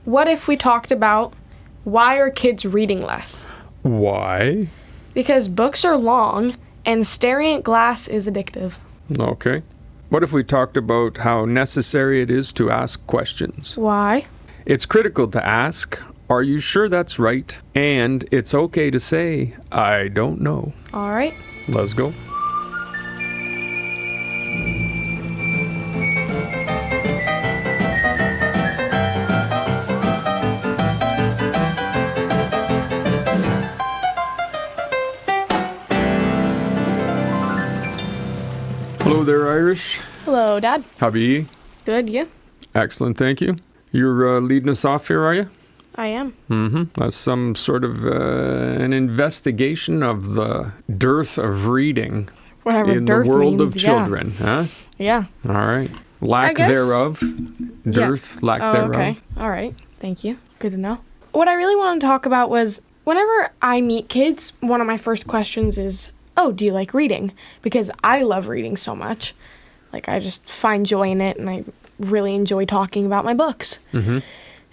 What if we talked about why are kids reading less? Why? Because books are long and staring at glass is addictive. Okay. What if we talked about how necessary it is to ask questions? Why? It's critical to ask, are you sure that's right? And it's okay to say, I don't know. All right. Let's go. Hello there, Irish. Hello, Dad. How be ye? Good, you? Excellent, thank you. You're leading us off here, are you? I am. Mm-hmm. That's some sort of an investigation of the dearth of reading Whatever in dearth the world means, of children, huh? Yeah. All right. Lack guess. thereof. Dearth, lack thereof. Okay. All right. Thank you. Good to know. What I really wanted to talk about was whenever I meet kids, one of my first questions is, oh, do you like reading? Because I love reading so much. Like, I just find joy in it, and I really enjoy talking about my books. Mm-hmm.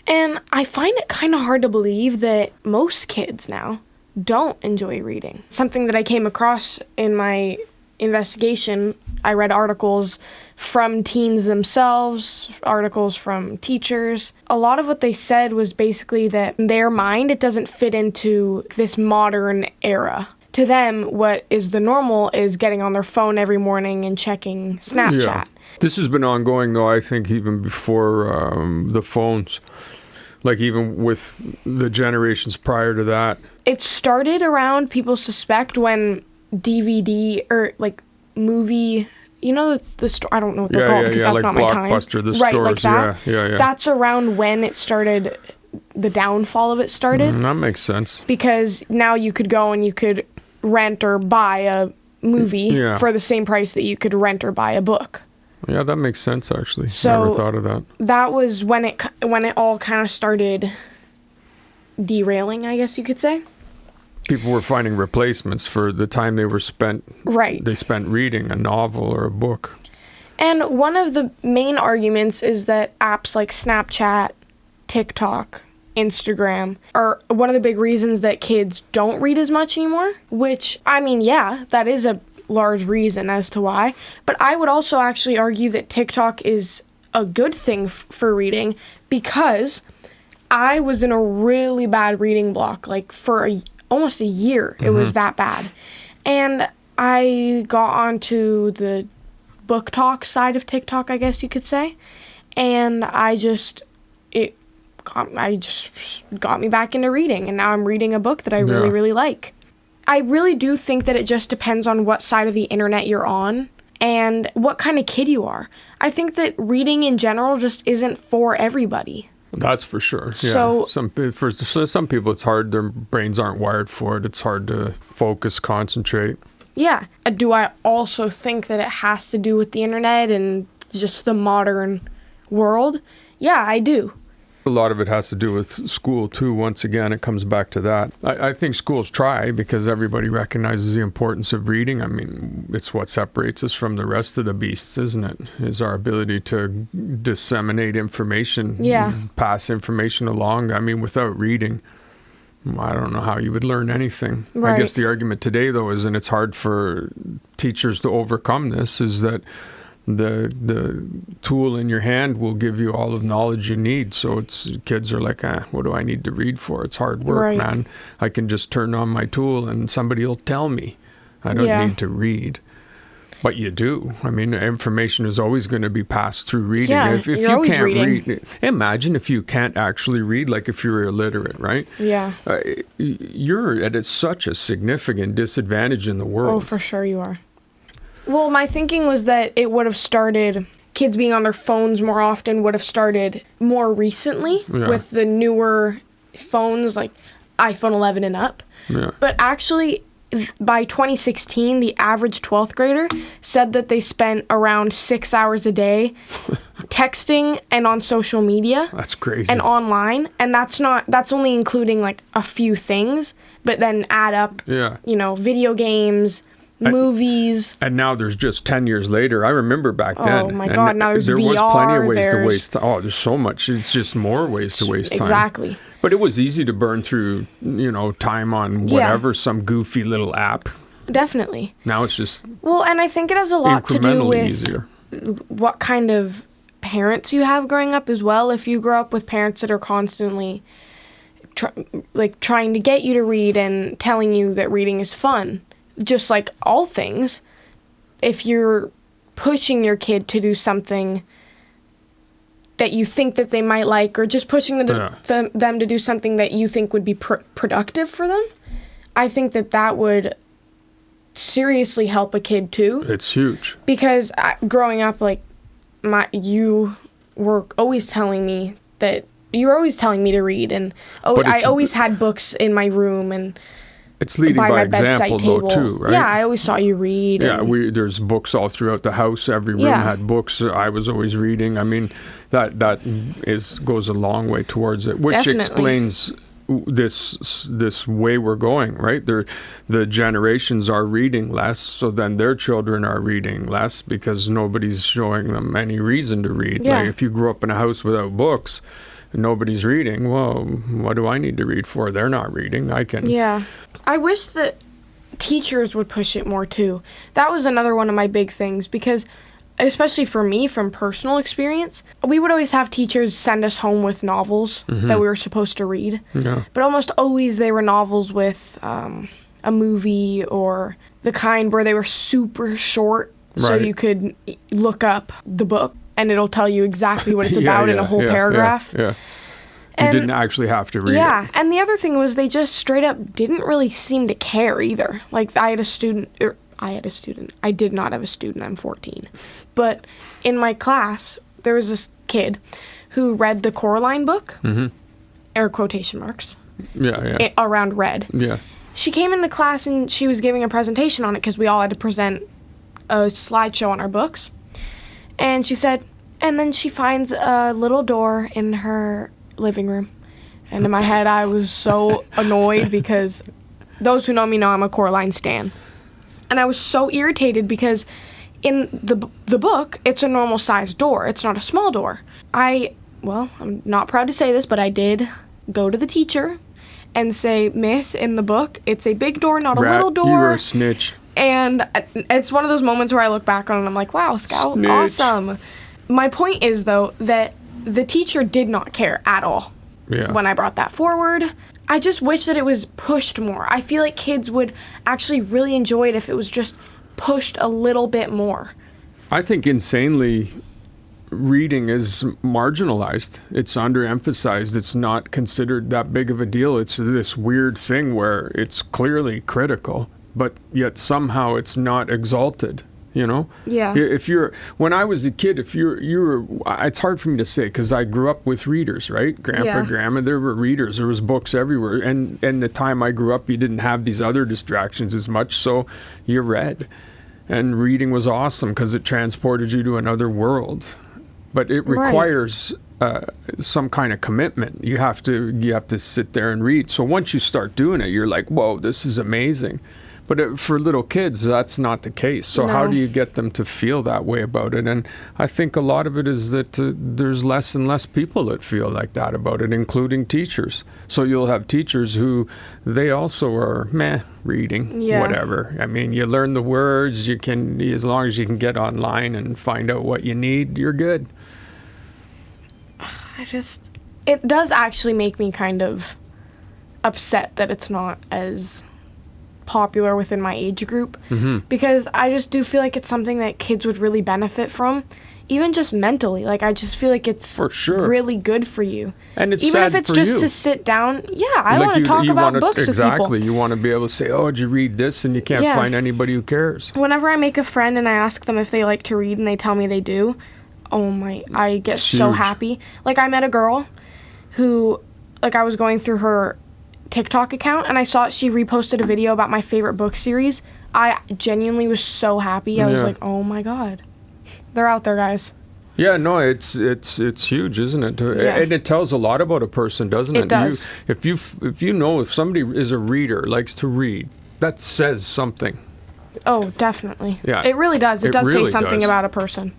And I find it kind of hard to believe that most kids now don't enjoy reading. Something that I came across in my investigation, I read articles from teens themselves, articles from teachers. A lot of what they said was basically that in their mind, it doesn't fit into this modern era. To them, what is the normal is getting on their phone every morning and checking Snapchat. Yeah. This has been ongoing, though, I think, even before the phones. Like, even with the generations prior to that. It started around, people suspect, when DVD or, like, movie... You know the store, I don't know what they're called because that's like not my time. Blockbuster, the right, stores, like that. yeah. That's around when it started, the downfall of it started. That makes sense. Because now you could go and you could rent or buy a movie for the same price that you could rent or buy a book. Yeah, that makes sense, actually. So never thought of that. That was when it all kind of started derailing, I guess you could say. People were finding replacements for the time they spent reading a novel or a book. And one of the main arguments is that apps like Snapchat, TikTok, Instagram are one of the big reasons that kids don't read as much anymore, which, I mean, yeah, that is a large reason as to why. But I would also actually argue that TikTok is a good thing for reading because I was in a really bad reading block, like for almost a year. It was that bad. And I got onto the book talk side of TikTok, I guess you could say. And it got me back into reading. And now I'm reading a book that I really, really like. I really do think that it just depends on what side of the internet you're on and what kind of kid you are. I think that reading in general just isn't for everybody. That's for sure. So, for some people, it's hard. Their brains aren't wired for it. It's hard to focus, concentrate. Yeah. Do I also think that it has to do with the internet and just the modern world? Yeah, I do. A lot of it has to do with school, too. Once again, it comes back to that. I think schools try because everybody recognizes the importance of reading. I mean, it's what separates us from the rest of the beasts, isn't it? Is our ability to disseminate information, pass information along. I mean, without reading, I don't know how you would learn anything. Right. I guess the argument today, though, is, and it's hard for teachers to overcome this, is that the tool in your hand will give you all of the knowledge you need. So kids are like, what do I need to read for? It's hard work, man. I can just turn on my tool and somebody will tell me. I don't need to read. But you do. I mean, information is always going to be passed through reading. Yeah, if you can't read, imagine if you can't actually read, like if you're illiterate, right? Yeah. You're at such a significant disadvantage in the world. Oh, for sure you are. Well, my thinking was that it would have started, kids being on their phones more often would have started more recently with the newer phones, like iPhone 11 and up. Yeah. But actually, by 2016, the average 12th grader said that they spent around 6 hours a day texting and on social media. That's crazy. And online. And that's only including like a few things, but then add up, video games, movies. And now there's just 10 years later. I remember back then. Oh my God, now there's there VR, was plenty of ways to there's- waste. Oh, there's so much. It's just more ways to waste time. Exactly. But it was easy to burn through, time on whatever, some goofy little app. Definitely. Now it's just Well, and I think it has a lot to do incrementally with easier. what kind of parents you have growing up as well. If you grow up with parents that are constantly trying to get you to read and telling you that reading is fun, just like all things, if you're pushing your kid to do something that you think that they might like, or just pushing them to do something that you think would be productive for them, I think that would seriously help a kid too. It's huge. Because growing up, you were always telling me to read, and I always had books in my room, and it's leading by example though too, right? Yeah, I always saw you read. Yeah, there's books all throughout the house. Every room had books. I was always reading. I mean, that goes a long way towards it, which Definitely. explains this way we're going, right? The generations are reading less, so then their children are reading less because nobody's showing them any reason to read. Yeah. Like if you grew up in a house without books, nobody's reading, well, what do I need to read for? They're not reading. I can. Yeah. I wish that teachers would push it more too. That was another one of my big things, because especially for me, from personal experience, we would always have teachers send us home with novels that we were supposed to read. Yeah. But almost always they were novels with a movie, or the kind where they were super short, so Right. you could look up the book and it'll tell you exactly what it's about in a whole paragraph. Yeah. And You didn't actually have to read yeah, it. and the other thing was they just straight up didn't really seem to care either. Like, I did not have a student, I'm 14. But in my class, there was this kid who read the Coraline book, air quotation marks, Yeah. around read. Yeah. She came into class and she was giving a presentation on it, because we all had to present a slideshow on our books. And she said, and then she finds a little door in her living room. And in my head, I was so annoyed, because those who know me know I'm a Coraline stan. And I was so irritated because in the book, it's a normal sized door. It's not a small door. I'm not proud to say this, but I did go to the teacher and say, Miss, in the book, it's a big door, not a little door. You were a snitch. And it's one of those moments where I look back on it and I'm like, wow, Scout, Snitch. awesome. My point is, though, that the teacher did not care at all when I brought that forward. I just wish that it was pushed more. I feel like kids would actually really enjoy it if it was just pushed a little bit more. I think insanely reading is marginalized. It's underemphasized. It's not considered that big of a deal. It's this weird thing where it's clearly critical, but yet somehow it's not exalted. Yeah. When I was a kid, it's hard for me to say, because I grew up with readers, right? Grandma, there were readers. There was books everywhere. And the time I grew up, you didn't have these other distractions as much, so you read. And reading was awesome because it transported you to another world. But it requires some kind of commitment. You have to sit there and read. So once you start doing it, you're like, whoa, this is amazing. But for little kids, that's not the case. So how do you get them to feel that way about it? And I think a lot of it is that there's less and less people that feel like that about it, including teachers. So you'll have teachers who, they also are reading, whatever. I mean, you learn the words, you can, as long as you can get online and find out what you need, you're good. It does actually make me kind of upset that it's not as popular within my age group, because I just do feel like it's something that kids would really benefit from, even just mentally. Like, I just feel like it's for sure really good for you. And it's even sad if it's for just you. to sit down. I want to talk about books with people. Exactly. You want to be able to say, oh, did you read this? And you can't find anybody who cares. Whenever I make a friend and I ask them if they like to read and they tell me they do, I get so happy. Like, I met a girl who, I was going through her TikTok account and I saw she reposted a video about my favorite book series. I genuinely was so happy. I was like, oh my God, they're out there, guys. Yeah, no, it's huge, isn't it? Yeah. And it tells a lot about a person, doesn't it? It does. If somebody is a reader, likes to read, that says something. Oh, definitely. Yeah. It really does. It does really say something does. about a person.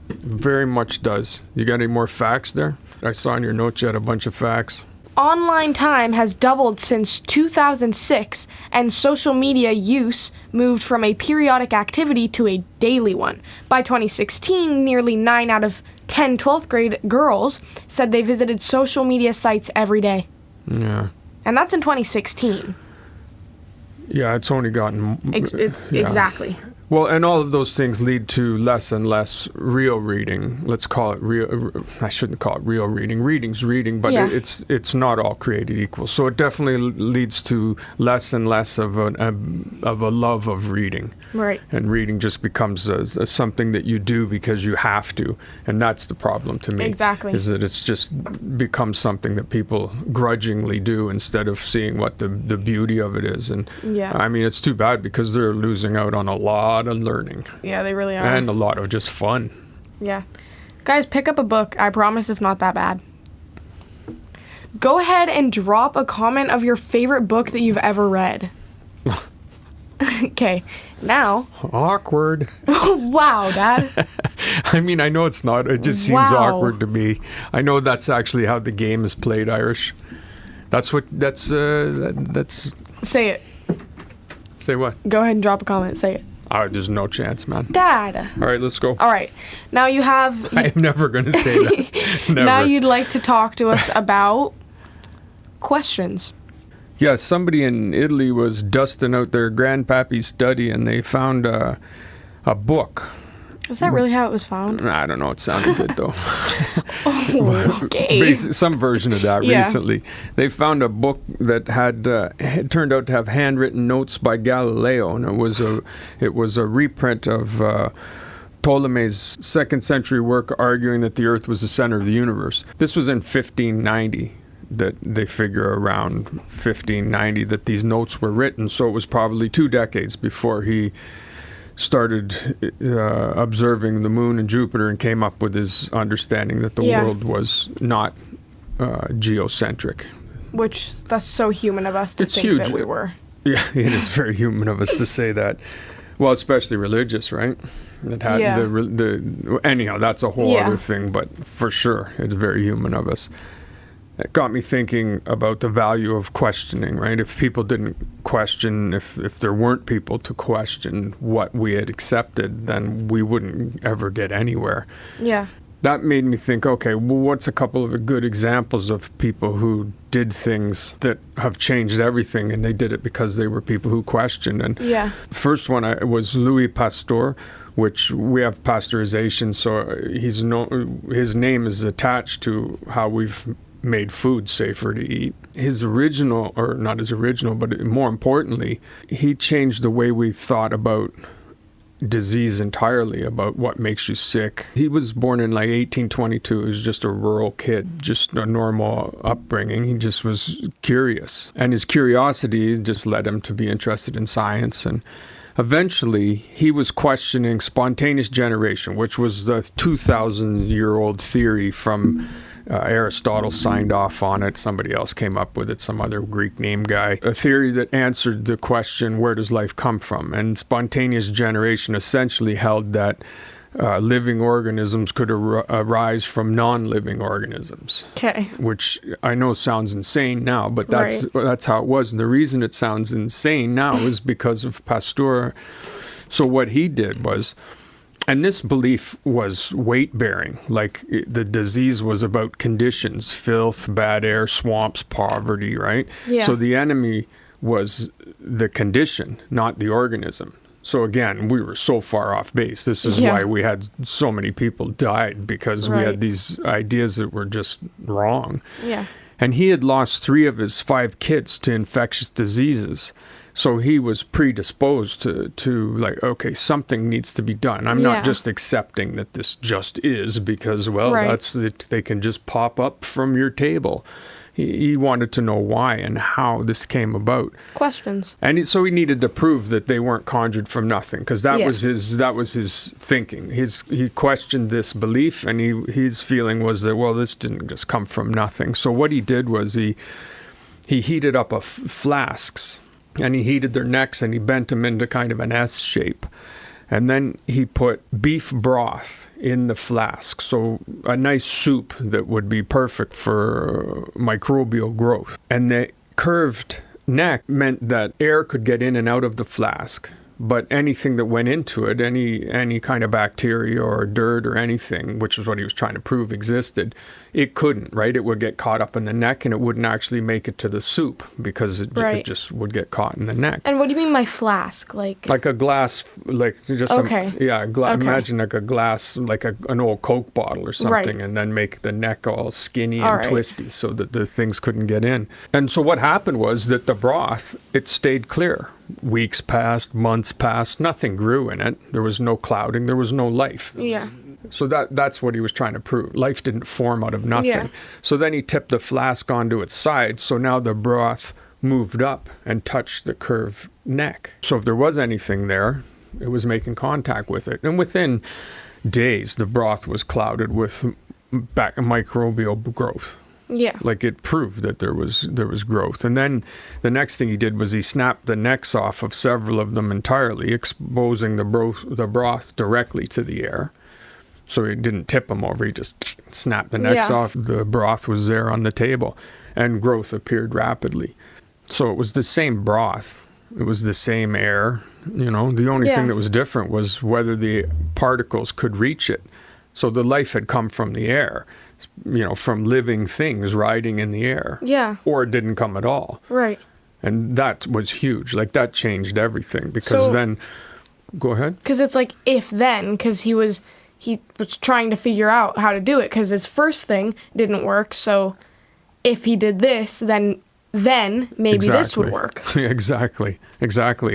Very much does. You got any more facts there? I saw in your notes you had a bunch of facts. Online time has doubled since 2006, and social media use moved from a periodic activity to a daily one. By 2016, nearly 9 out of 10 12th grade girls said they visited social media sites every day. Yeah. And that's in 2016. Yeah, it's only gotten... It's yeah. Exactly. Well, and all of those things lead to less and less real reading. Let's call it real. I shouldn't call it real reading. Reading's reading, but Yeah. it's not all created equal. So it definitely leads to less and less of a love of reading. Right. And reading just becomes a something that you do because you have to, and that's the problem to me. Exactly. Is that it's just becomes something that people grudgingly do instead of seeing what the beauty of it is. And Yeah. I mean, it's too bad because they're losing out on a lot of learning Yeah, they really are. and a lot of just fun. Yeah. Guys, pick up a book. I promise it's not that bad. Go ahead and drop a comment of your favorite book that you've ever read. Okay, now. Awkward. Wow, Dad. I mean, I know it's not. It just seems Wow. awkward to me. I know that's actually how the game is played, Irish. That's that's Say it. say what? Go ahead and drop a comment. Say it. There's no chance, man. Dad. All right, let's go. All right. Now you have. I am never going to say that. Never. Now you'd like to talk to us about questions. Yeah, somebody in Italy was dusting out their grandpappy's study and they found a book. Is that really how it was found? I don't know. It sounded good, though. Okay. Some version of that Yeah. recently. They found a book that had turned out to have handwritten notes by Galileo, and it was a reprint of Ptolemy's 2nd century work arguing that the Earth was the center of the universe. This was in 1590. That they figure around 1590 that these notes were written, so it was probably 2 decades before he started observing the moon and Jupiter and came up with his understanding that the world was not geocentric. Which, that's so human of us to It's think huge. that we were. Yeah, it is very human of us to say that. Well, especially religious, right? It had Yeah. anyhow, that's a whole Yeah. other thing, but for sure, it's very human of us. It got me thinking about the value of questioning, right? If people didn't question, if there weren't people to question what we had accepted, then we wouldn't ever get anywhere. Yeah. That made me think, okay, well, what's a couple of good examples of people who did things that have changed everything, and they did it because they were people who questioned? And Yeah. first one was Louis Pasteur, which we have pasteurization, so his name is attached to how we've made food safer to eat. His original, or not his original, but more importantly, he changed the way we thought about disease entirely, about what makes you sick. He was born in like 1822. He was just a rural kid, just a normal upbringing. He just was curious. And his curiosity just led him to be interested in science. And eventually, he was questioning spontaneous generation, which was the 2,000-year-old theory from Aristotle signed off on it. Somebody else came up with it, some other Greek name guy. A theory that answered the question, where does life come from? And spontaneous generation essentially held that living organisms could arise from non-living organisms. Okay. Which I know sounds insane now, but that's how it was. And the reason it sounds insane now is because of Pasteur. So what he did was, and this belief was weight-bearing, like the disease was about conditions, filth, bad air, swamps, poverty, right? Yeah. So the enemy was the condition, not the organism. So again, we were so far off base. This is why we had so many people died, because we had these ideas that were just wrong. Yeah. And he had lost 3 of his 5 kids to infectious diseases. So he was predisposed to like, okay, something needs to be done. I'm not just accepting that this just is because, well, that's it. They can just pop up from your table. He wanted to know why and how this came about. Questions. And so he needed to prove that they weren't conjured from nothing, because that was his thinking. He questioned this belief, and his feeling was that, well, this didn't just come from nothing. So what he did was he heated up flasks and he heated their necks and he bent them into kind of an S shape. And then he put beef broth in the flask. So a nice soup that would be perfect for microbial growth. And the curved neck meant that air could get in and out of the flask. But anything that went into it, any kind of bacteria or dirt or anything, which is what he was trying to prove existed, it couldn't, right? It would get caught up in the neck and it wouldn't actually make it to the soup because it just would get caught in the neck. And what do you mean by flask? Like a glass, like just okay. Imagine like a glass, like an old Coke bottle or something, and then make the neck all skinny and twisty so that the things couldn't get in. And so what happened was that the broth, it stayed clear. Weeks passed, months passed, nothing grew in it. There was no clouding, there was no life. Yeah. So that's what he was trying to prove. Life didn't form out of nothing. Yeah. So then he tipped the flask onto its side, so now the broth moved up and touched the curved neck. So if there was anything there, it was making contact with it. And within days, the broth was clouded with microbial growth. Yeah. Like it proved that there was growth. And then the next thing he did was he snapped the necks off of several of them entirely, exposing the broth directly to the air. So he didn't tip them over, he just snapped the necks off. The broth was there on the table and growth appeared rapidly. So it was the same broth. It was the same air. The only thing that was different was whether the particles could reach it. So the life had come from the air, from living things riding in the air. Yeah. Or it didn't come at all. Right. And that was huge. Like that changed everything because then, go ahead. Because it's like if then, because he was trying to figure out how to do it because his first thing didn't work. So if he did this, then maybe this would work. Exactly.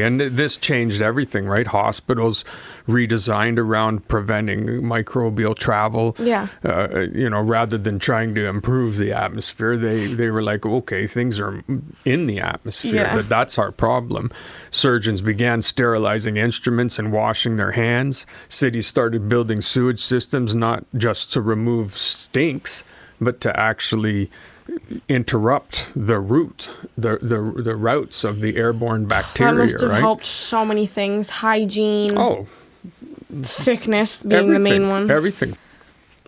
And this changed everything, right? Hospitals redesigned around preventing microbial travel. Yeah. Rather than trying to improve the atmosphere, they were like, okay, things are in the atmosphere, but that's our problem. Surgeons began sterilizing instruments and washing their hands. Cities started building sewage systems, not just to remove stinks, but to actually interrupt the routes of the airborne bacteria. That must have right? helped so many things. Hygiene. Oh, sickness being the main one. Everything.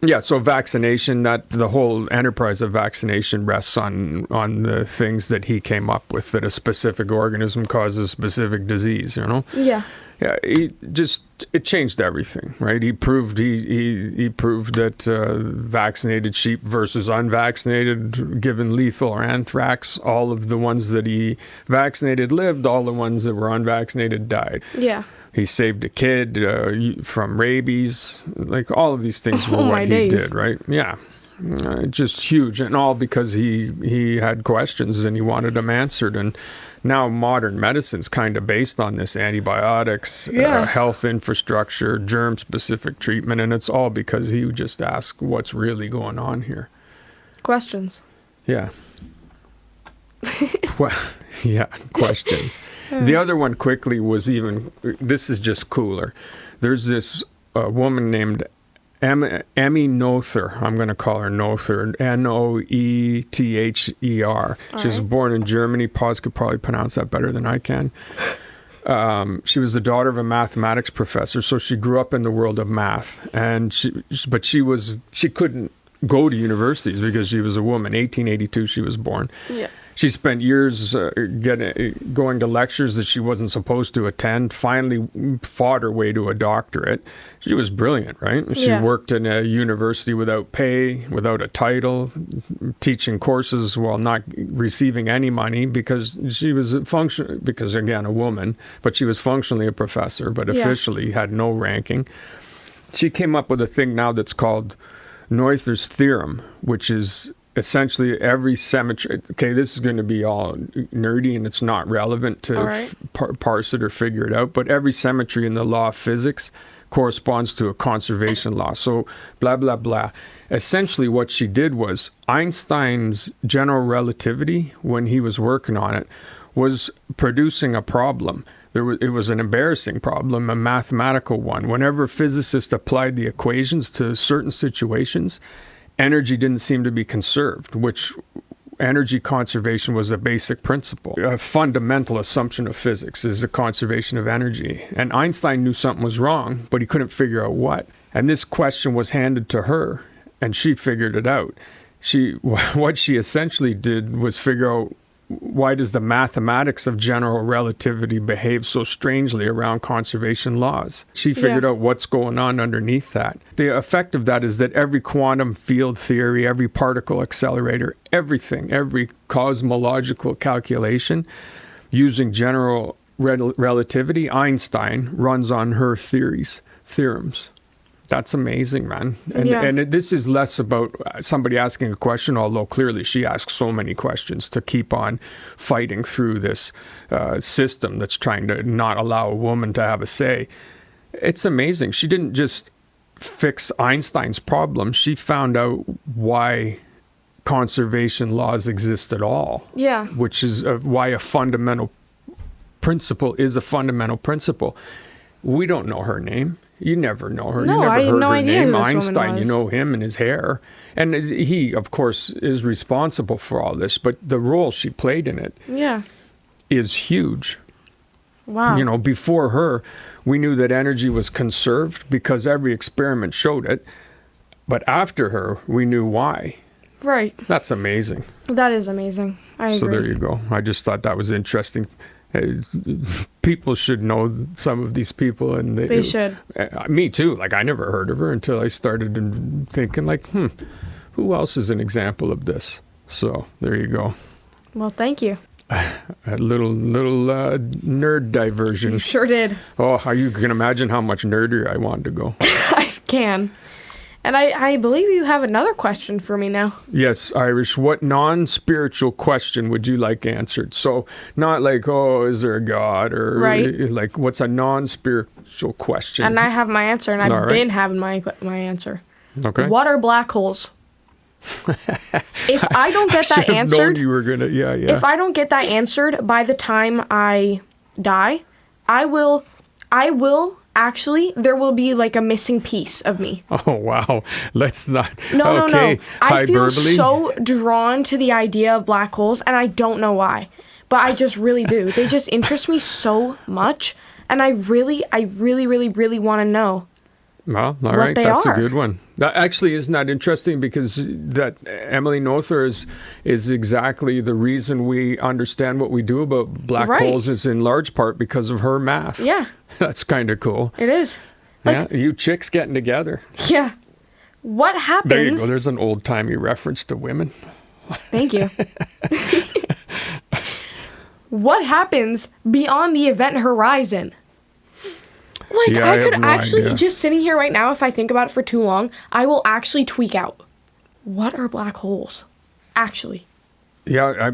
Yeah. So vaccination. That the whole enterprise of vaccination rests on the things that he came up with. That a specific organism causes specific disease. Yeah. Yeah, it changed everything, right? He proved that vaccinated sheep versus unvaccinated, given lethal or anthrax, all of the ones that he vaccinated lived, all the ones that were unvaccinated died. Yeah. He saved a kid from rabies. Like all of these things were what he did, right? Yeah. Just huge, and all because he had questions and he wanted them answered. And now modern medicine's kind of based on this: antibiotics, health infrastructure, germ-specific treatment, and it's all because he would just ask what's really going on here. Questions. Yeah. Questions. The other one quickly was this is just cooler. There's this woman named Emmy Noether. I'm going to call her Noether. Noether. She was born in Germany. Paz could probably pronounce that better than I can. She was the daughter of a mathematics professor, so she grew up in the world of math. But she couldn't go to universities because she was a woman. 1882 she was born. Yeah. She spent years going to lectures that she wasn't supposed to attend, finally fought her way to a doctorate. She was brilliant, right? She worked in a university without pay, without a title, teaching courses while not receiving any money because she was because again, a woman, but she was functionally a professor, but officially had no ranking. She came up with a thing now that's called Noether's theorem, which is essentially every symmetry. Okay, this is going to be all nerdy and it's not relevant to parse it or figure it out, but every symmetry in the law of physics corresponds to a conservation law. So blah, blah, blah. Essentially what she did was Einstein's general relativity, when he was working on it, was producing a problem. It was an embarrassing problem, a mathematical one. Whenever physicists applied the equations to certain situations, energy didn't seem to be conserved, energy conservation was a basic principle. A fundamental assumption of physics is the conservation of energy. And Einstein knew something was wrong, but he couldn't figure out what. And this question was handed to her, and she figured it out. What she essentially did was figure out, why does the mathematics of general relativity behave so strangely around conservation laws? She figured out what's going on underneath that. The effect of that is that every quantum field theory, every particle accelerator, everything, every cosmological calculation using general relativity, Einstein runs on her theorems. That's amazing, man. And this is less about somebody asking a question, although clearly she asks so many questions to keep on fighting through this system that's trying to not allow a woman to have a say. It's amazing. She didn't just fix Einstein's problem. She found out why conservation laws exist at all. Yeah. Which is why a fundamental principle is a fundamental principle. We don't know her name. You never know her. No, you never I had heard no her idea name. who this Einstein, woman was. you know him and his hair. And he, of course, is responsible for all this, but the role she played in it is huge. Wow. You know, before her, we knew that energy was conserved because every experiment showed it. But after her, we knew why. Right. That's amazing. That is amazing. I agree. So there you go. I just thought that was interesting. People should know some of these people, and they should. Me too. Like, I never heard of her until I started thinking, like, who else is an example of this? So there you go. Well, thank you. A little nerd diversion. You sure did. Oh, you can imagine how much nerdier I wanted to go. I can. And I believe you have another question for me now. Yes, Irish. What non-spiritual question would you like answered? So not like, oh, is there a God? Or like, what's a non-spiritual question? And I have my answer, and I've been having my answer. Okay. What are black holes? If I don't get that answered, you were gonna, if I don't get that answered by the time I die, I will actually, there will be like a missing piece of me. Oh, wow. Let's not. No. I feel Hyperbole. so drawn to the idea of black holes, and I don't know why, but I just really do. They just interest me so much, and I really want to know. Well, all right. That's a good one. That actually isn't that interesting, because that Emily Noether is exactly the reason we understand what we do about black holes is in large part because of her math. Yeah. That's kind of cool. It is. Like, yeah, you chicks getting together. Yeah. What happens? There you go. There's an old-timey reference to women. Thank you. What happens beyond the event horizon? Like, I could actually, just sitting here right now, if I think about it for too long, I will actually tweak out. What are black holes? Actually. Yeah,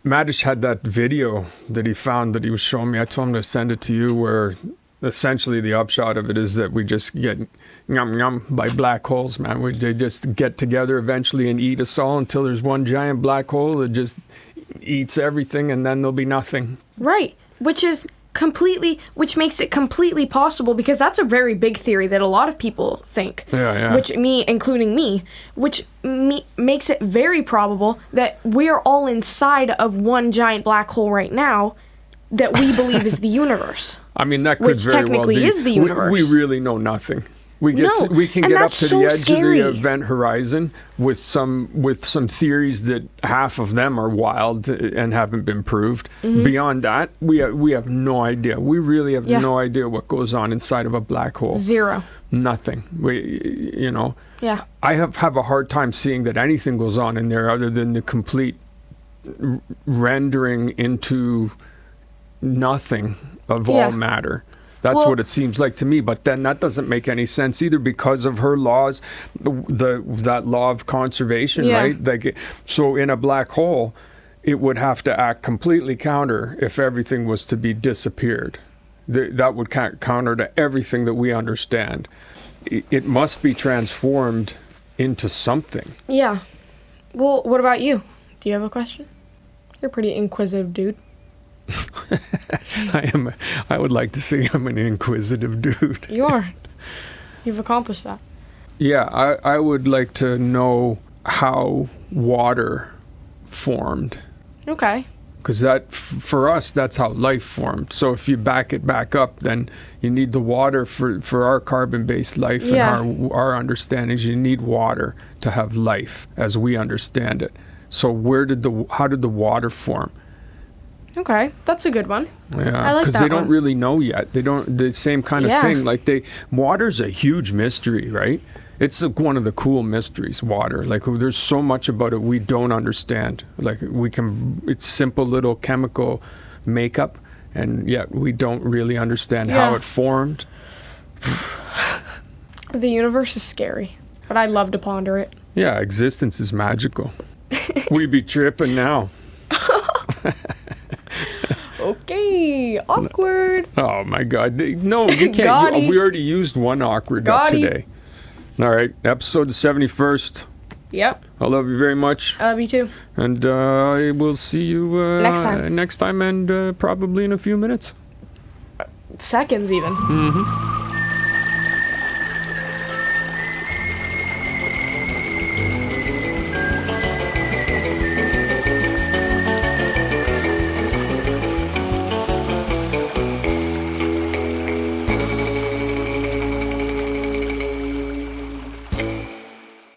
Madish had that video that he found that he was showing me. I told him to send it to you, where essentially the upshot of it is that we just get yum by black holes, man. They just get together eventually and eat us all until there's one giant black hole that just eats everything, and then there'll be nothing. Right, which makes it completely possible, because that's a very big theory that a lot of people think. Yeah. Including me, which makes it very probable that we're all inside of one giant black hole right now that we believe is the universe. I mean, that could very well be. Which technically is the universe. We really know nothing. We can get up to the edge of the event horizon with some theories that half of them are wild and haven't been proved. Mm-hmm. Beyond that, we have no idea. We really have no idea what goes on inside of a black hole. Zero. Nothing. Yeah. I have a hard time seeing that anything goes on in there other than the complete rendering into nothing of all matter. That's what it seems like to me. But then that doesn't make any sense either, because of her laws, that law of conservation, right? Like, so in a black hole, it would have to act completely counter if everything was to be disappeared. That would counter to everything that we understand. It must be transformed into something. Yeah. Well, what about you? Do you have a question? You're a pretty inquisitive dude. I would like to think I'm an inquisitive dude. You are. You've accomplished that. Yeah, I would like to know how water formed. Okay. Because for us, that's how life formed. So if you back it back up, then you need the water for our carbon-based life and our understandings. You need water to have life as we understand it. So how did the water form? Okay, that's a good one. Yeah, I like because that they don't one. really know yet. They don't the same kind of Yeah. thing. Like water's a huge mystery, right? It's one of the cool mysteries, water. Like there's so much about it we don't understand. Like it's simple little chemical makeup, and yet we don't really understand how it formed. The universe is scary, but I love to ponder it. Yeah, existence is magical. We be tripping now. Okay, awkward. Oh my God! No, you can't. We already used one awkward up today. All right, episode the 71st. Yep. I love you very much. I love you too. And I will see you Next time, and probably in a few minutes. Seconds even. Mm-hmm.